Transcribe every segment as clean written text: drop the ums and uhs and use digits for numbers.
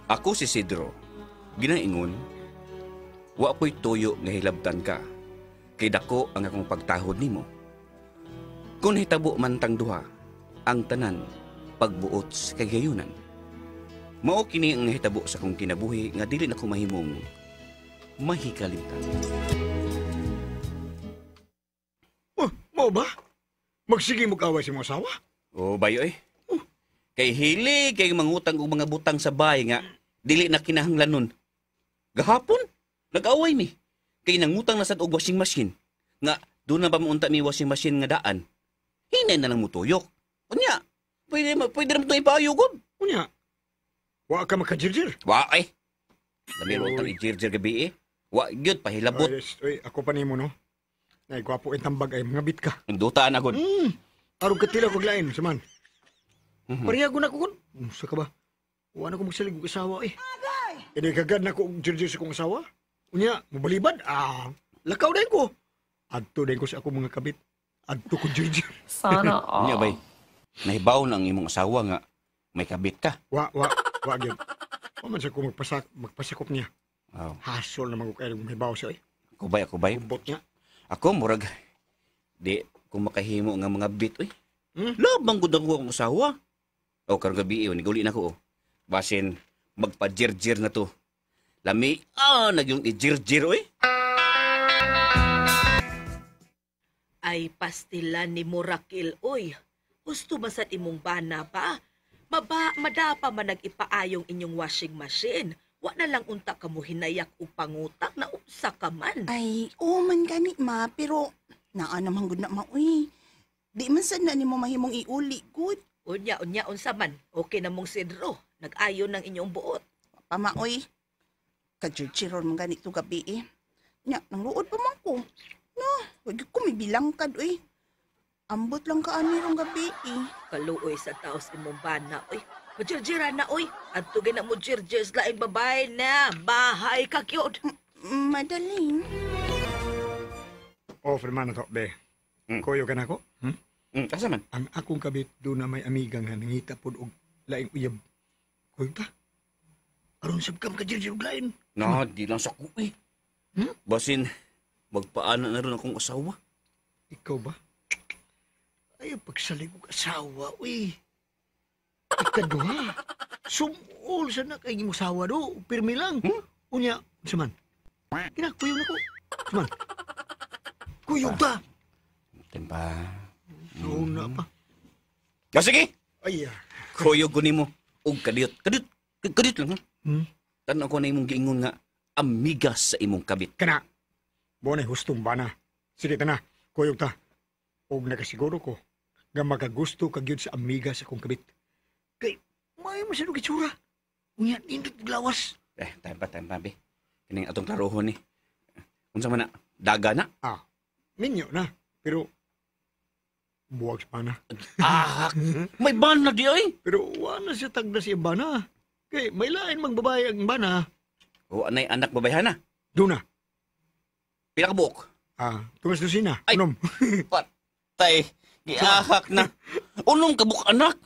Ako si Sidro. Ginaingon, wa ko'y tuyo nga hilabtan ka. Kay dako ang akong pagtahod nimo. Kung hitabo man tang duha, ang tanan pagbuot kay gayunan. Mao kini ang hitabo sa kong kinabuhi nga dili na ko mahimong mahikalimtan. Oh, mo ba? Magsige mag-away si mong asawa? O bayo eh. Kay hili kay mangutang og mga butang sa bahay nga dili na kinahanglan nun. Gahapon nag-away mi. Kay nangutang na sad og washing machine nga doon na ba maunta mi washing machine nga daan. Hinay na lang mo tuyok. Unya, pwede na mo ito ipayo gud. Unya, wa ka makajirjir. Wa ay. Lamiro tang ijirjir gabi eh. Wa gyud pahilabot. Oy, ako pa nimo no. Nay gwapo ang tambag ay mga bit ka. Indutaan agod. Aron katila kog lain saman. Mhm. Pariya ko na ko kun. Sa ka ba? Wa na ko magsalig og asawa eh. Kaya kagad na ko og jirjir sa kong asawa. Unya, mabalibad. Lakaw din ko. Adto din ko sa akong mga kabit. Adto ko jirjir. Sana all. Unya bay. Nahibaw na ang imong asawa nga may kabit ka. Wa gyud. Wa man sa ko magpasakop niya. Wow. Hasol naman ko kaya may bawo siya eh. Ako bay. Kumbot niya. Ako murag di ko makahimo nga mga bit oy. Hmm? Labang gud ako ang asawa. O karong gabi niguli na ko. Basin magpa-jirjir na to. Lami nagyong i-jirjir oy. Ay pastilan ni Murakil, oy. Gusto masat imong bana pa? Madapa man nag-ipaayong inyong washing machine. Wa na lang unta ka mo hinayak o pangutak na unsa ka man. Ay, man gani ma, pero naa naman gud na maoy. Di man sad na nimo mahimong iuli gud. Unya, unsa man. Okay na mong Sidro. Nag-ayon ng inyong buot. Pamaoy. Kajirjiron man gani to gabi eh. Nya, nangluod pa man ko. No, wag ko may bilangkad oy. Ambot lang ka ani rong gabi eh. Kaluoy sa taos imong bana, oy. Majirjira na, oy. At tugin na mo jirjir laing babae na. Bahay ka, cute. Madaling. Offer man na to, be. Koyo ka na ko? Asa man? Ang akong kabit doon na may amiga nga nangita po og laing uyab. Koyo ta? Aron sab ka makajirjir og lain. No, di lang sa kuwi. Basin magpaana na ron akong asawa. Ikaw ba? Ayaw pagsalig og asawa, uy. Ikaduha. Sumul sa na kay imong asawa do. Pirmi lang. Unya, saman. Kinakuyaw na ko. Saman. Kuyog ta. Tempa. Oo na pa. O sige! Ay, Kuyog ko nimo. Og kadiyot. Kadiyot lang ha. Tanaw ko na imong giingon nga amigas sa imong kabit. Kana. Bonay hustong bana. Sige ta na. Kuyog ta. Og nakasiguro ko nga magagusto ka gyud sa amiga sa akong kabit. Kay may masyadong kitsura. Unya, nindot glawas. Tempa, be. Kining atong klarohon ni. Unsa man na? Daga na? Minyo na. Pero, buwag sa bana. May bana di ay. Pero wala siya tagda siya bana. Kay may lain mang babae ang bana. O anay anak babayhan na. Doon na. Pila ka buok? Tungas dosina. Ay. Unom. Patay. Giahak na. Unong ka buok anak.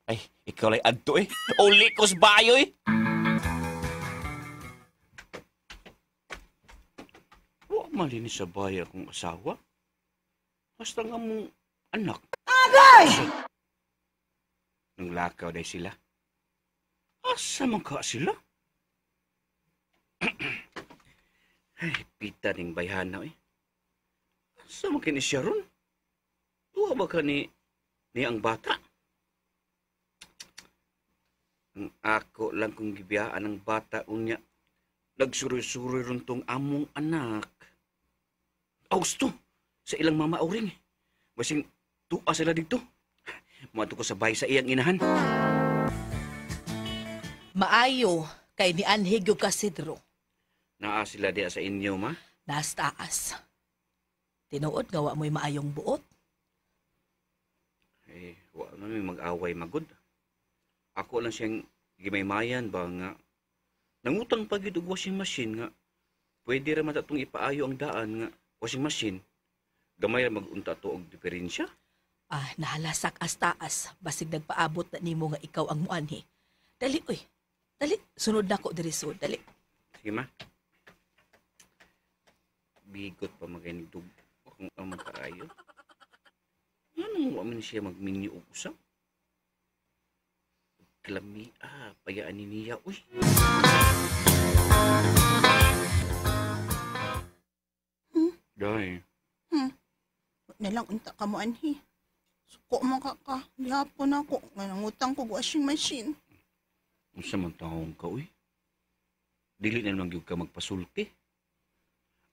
Ay, ikaw lay adto eh. Uli ko sa bayo eh. Wa malinis sa bayo akong asawa. Basta nga mong anak. Agay! Nang lakaw day sila. Asa man ka sila? Ay, pita ning bayhana eh. Asa man kini siya ron? Tuwa ba ka ni ang bata? Ang ako lang kung gibiyaan ng bata unya. Nagsuroy-suroy ron tong among anak. Austo, sa ilang mama auring. Basing tuwa sila dito. Mato ko sabay sa iyang inahan. Maayo, kay ni Anhigyo ka, Sidro. Naa sila diya sa inyo, ma? Nas taas. Tinuod nga wa mo'y maayong buot. Eh, wa na may mag-away magod. Ako lang siyang gimaymayan ba nga. Nangutang pa gid og washing machine nga. Pwede ra man tatong ipaayo ang daan nga washing machine. Gamay ra mag-unta to og diferensya. Nahalasak as taas. Basig nagpaabot na nimo nga ikaw ang muanhi. Dali, oy. Dali, sunod na ko diri sud. Dali. Sige ma. Bigot pa maganing dugo kung amang kaayo. Anong wa man siya magminyo og usap? Klami, payaan ni niya, uy. Day. Na lang unta ka mo anhi. Suko man ka. Gihapon ako. Nga nangutang ko washing machine. Unsa man taong ka, uy? Dili na lang gyud ka magpasulti.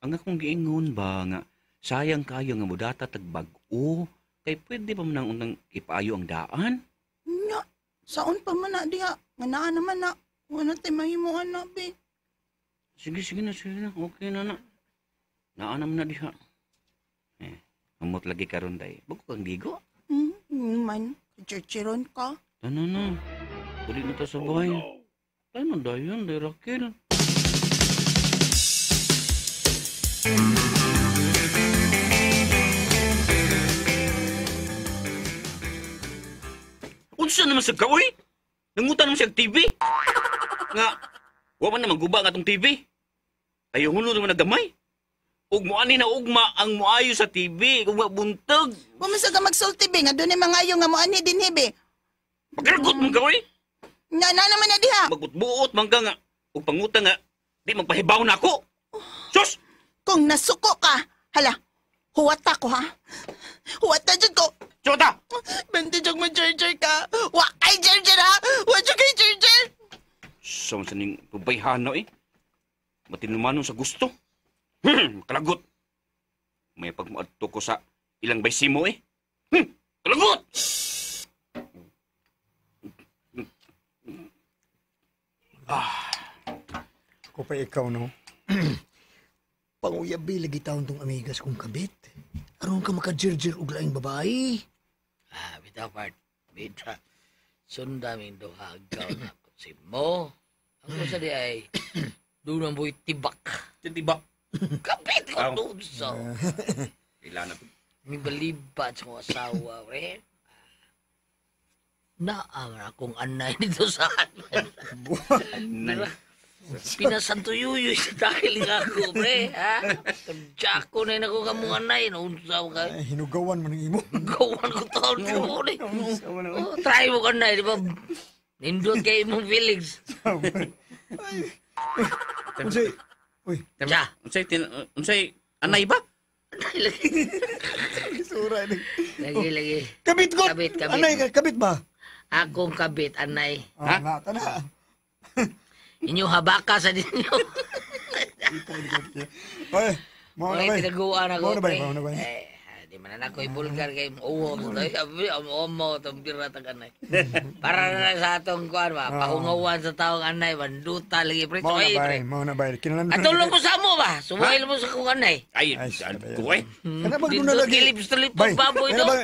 Ang akong giingon ba nga, sayang kayo nga mudata tagbag-o, kay pwede pa man nang unang ipaayo ang daan? Nya, saon pa man na diha. Nga naa naman na. Wala tayo mahimuan na, be. Sige na. Okay na. Naanam na diha. Amot lagi karon day. Bago kang gigo. Man, chichiron ka. Ano na. Uli na ta sa bahay. Ano dayon, day Raquel? Unsa naman sa kaoy? Nangutan naman siya TV? Nga, wa man naman guba nga tong TV. Ayaw hulo naman nagamay. Ug mo ani na ugma ang moayo sa TV kung buntag. Bumisa ka magsulti, be. Nga doon yung mga yung nga mo anhi din, be. Pagkaragot mong kaoy. Nga na naman na diha. Magbutbuot man ka nga. Ug pangutang nga, di magpahibaw na ako. Sus! Kung nasuko ka, hala, huwata ko, ha? Huwata dyan ko. Chota! Bente dyan mo, Jar ka. Wa kay Jar, ha? Wa dyan kay Jar. So, sa ning pabayhano eh. Matinumanong sa gusto. Kalagot. May pagmaadto ko sa ilang baysimo eh. Kalagot! Ako pa ikaw, no? Panguyabi lagi taon tong amigas kong kabit. Aron ka maka-jirjir og laing babae. Bitaw part. Bita. Sunda min duha agaw na ko si mo. Ako sa di ay doon ang buhay tibak. Titibak. Kapit ko doon sa. Ila na. May balibat sa kong asawa, pre. Naamar akong anay dito sa atin. Pinasantuyuyo sa dahil nga ako, pre. Ha? Kadya ko na yun ako kamong anay. Naunsaw ka. Ay, hinugawan man ang imo. Gawan ko taon ko mo ni. Try mo ka na, di ba? Nindot kayo mong feelings. Unsay? Uy, Tiya. Unsay, anay ba? sura ni. Lagi. Kabit ko. Kabit. Anay, kabit ba? Akong kabit, anay. Ha? Na. Inyo habaka sa dinyo. Oy, mo na Oy, ba? tinaguan ako, Mao na ba? pre. Mao na ba? Di man na ako ibulgar kay uwo. Omo, itong biratag anay. Para na sa atong kuan ba, pahungawan sa taong anay, banduta lagi, pre. Mao na Oy, ba? pre. Mao na ba? Kinalan. Atulong mo sa mo ba? Subuhay mo sa kong anay. Ay, Ay, saan sabi ko eh? Kana ba Dito doon na lagi? kilip-slip Bay, baboy kana do. ba?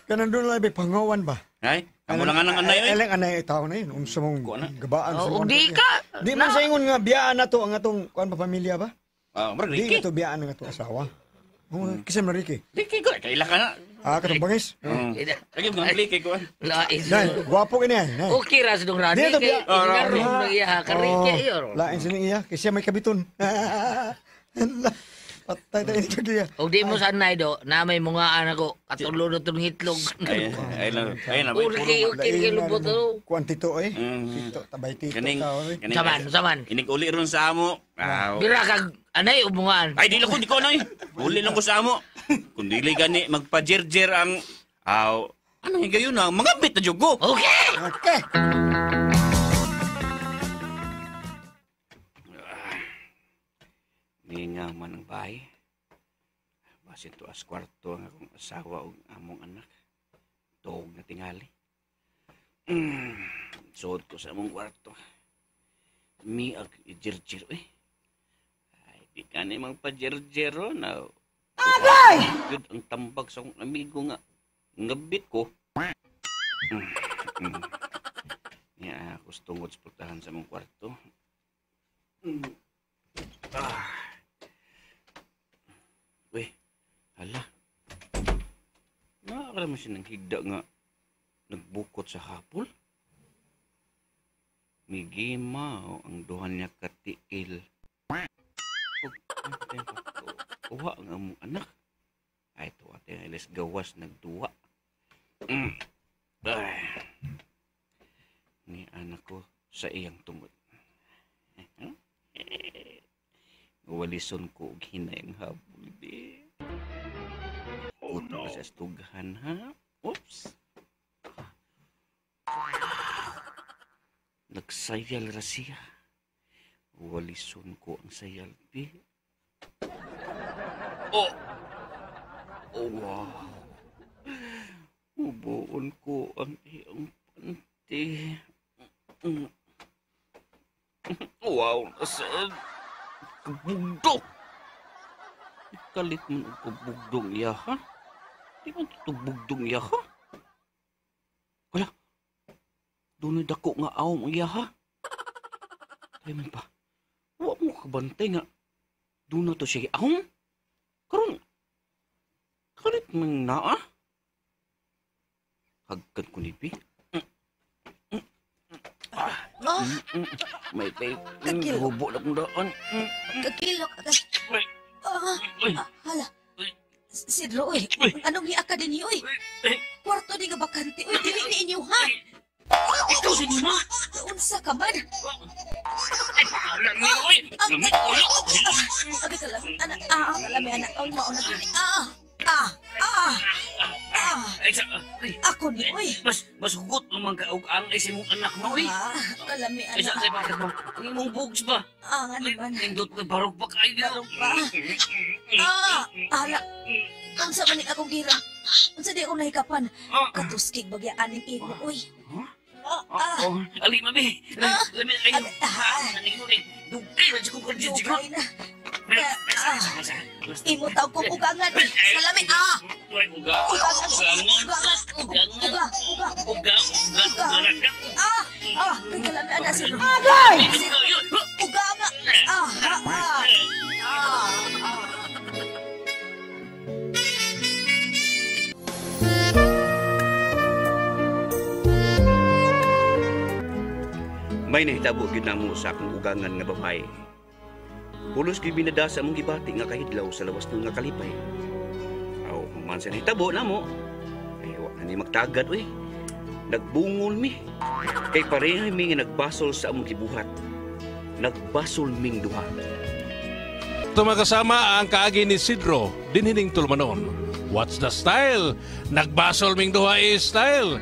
Kanan doon na lagi pangawan ba? Ay, amo lang nga ng anay eh. Elang anay tao na yun. Unsa mong Kuha na. gabaan sa O mga- di ka. Di man sa ingon nga biyaan na to ang atong kuan pa pamilya ba? Marag Di Ricky. ito biyaan ang atong asawa. Kisam na Ricky. Ricky ko, kaila ka na. Katong bangis. Lagi mo ng Ricky ko. Lais. Nay, gwapo kini ay. Nay. Okay ra sa dong rani Dito, kay biya- ingarong na iya karike iyo. Lain sining iya kasi may kabiton. Patay tayo dito diya. O di mo sa anay do, na may mga anak ko katulo na tong hitlog. Ay na. Okay, kay lubot do. Kuan tito eh. Mm. Tito, tabay tito Kaning, tao eh. Saman. Inig uli ron sa amo. Bira kag anay ubungan. Ay, di lang ko ano eh. Uli lang ko sa amo. Kung dili gani, magpa-jer-jer ang... ano yung gayon na? Mga bit na jugo. Okay. Okay. Di nga man ang bahay. Basin to as kwarto ang akong asawa o among anak. Tuog na tingali. Suot ko sa among kwarto. Mi ag jer-jer eh. Ay, di ka na magpa-jer-jer na. Agay! Yun ang tambag sa akong amigo nga. Ngabit ko. Ya, ako tungod sa pagtahan sa among kwarto. Uy, hala. Nakakaraman siya ng higda nga nagbukot sa hapol. Migimaw ang duha niya katiil. Uwa ang among anak. Ay, tuwa tayo ilis gawas nagduwa. Ay. Ni anak ko sa iyang tungod. Walison ko og hinayang habol, be. Uto ka sa estughan, ha? Oops. Nagsayal ra siya. Walison ko ang sayal, be. Oh! Oh, wow. Ubuon ko ang iyong panty. Wow, nasaan? Kabugdog! Kalit mo ang kabugdong iya, ha? Di man ito bugdong iya, ha? Wala. Doon dako nga awang iya, ha? Kaya man pa. Huwag mo kabantay nga. Doon na to siya awang. Karoon. Kalit man na, ah? Hagkan ko ni Pi. May hubo na kong daan. Kakilok. Hala. Si Roy, Uy. anong hiya ka din niyo, Kwarto di nga bakante, dili ni inyo, ha? Ikaw si Nima! Unsa ka man? Ay, pakalan niyo, oy! Lamit ko lang! Abi ka lang, anak, kalami anak, ang mauna gini, Ay, ako ni, mas hugot naman ka og ang ay si mong anak mo, oy! kalami Ay, sa anak, bakit ba? Ang imong bugs ba? nga naman, Nindot na barog pa kayo. Barog pa? Hala, unsa man ni akong gira, unsa di ako nahikapan, katuskig bagya aning imo, Oh, ali mami. Lamit ay. Ani ko ni. Dugay ra ko ko jig. dugay na, imo taw kong ugangan, kalami, Uy, uga. kay kalami anak si Roy. Uga. Uganga! May nahitabo gyud namo sa akong ugangan nga babae. Pulos gyud binada sa among gibati nga kahidlaw sa lawas ng nga kalipay. Aw, man sa nahitabo namo. Ay wa na ni magtagad oy. Nagbungol mi. Kay pareha mi nga nagbasol sa among gibuhat. Nagbasol ming duha. Tumakasama ang kaagi ni Sidro, dinhining tulmanon. What's the style? Nagbasol ming duha is style.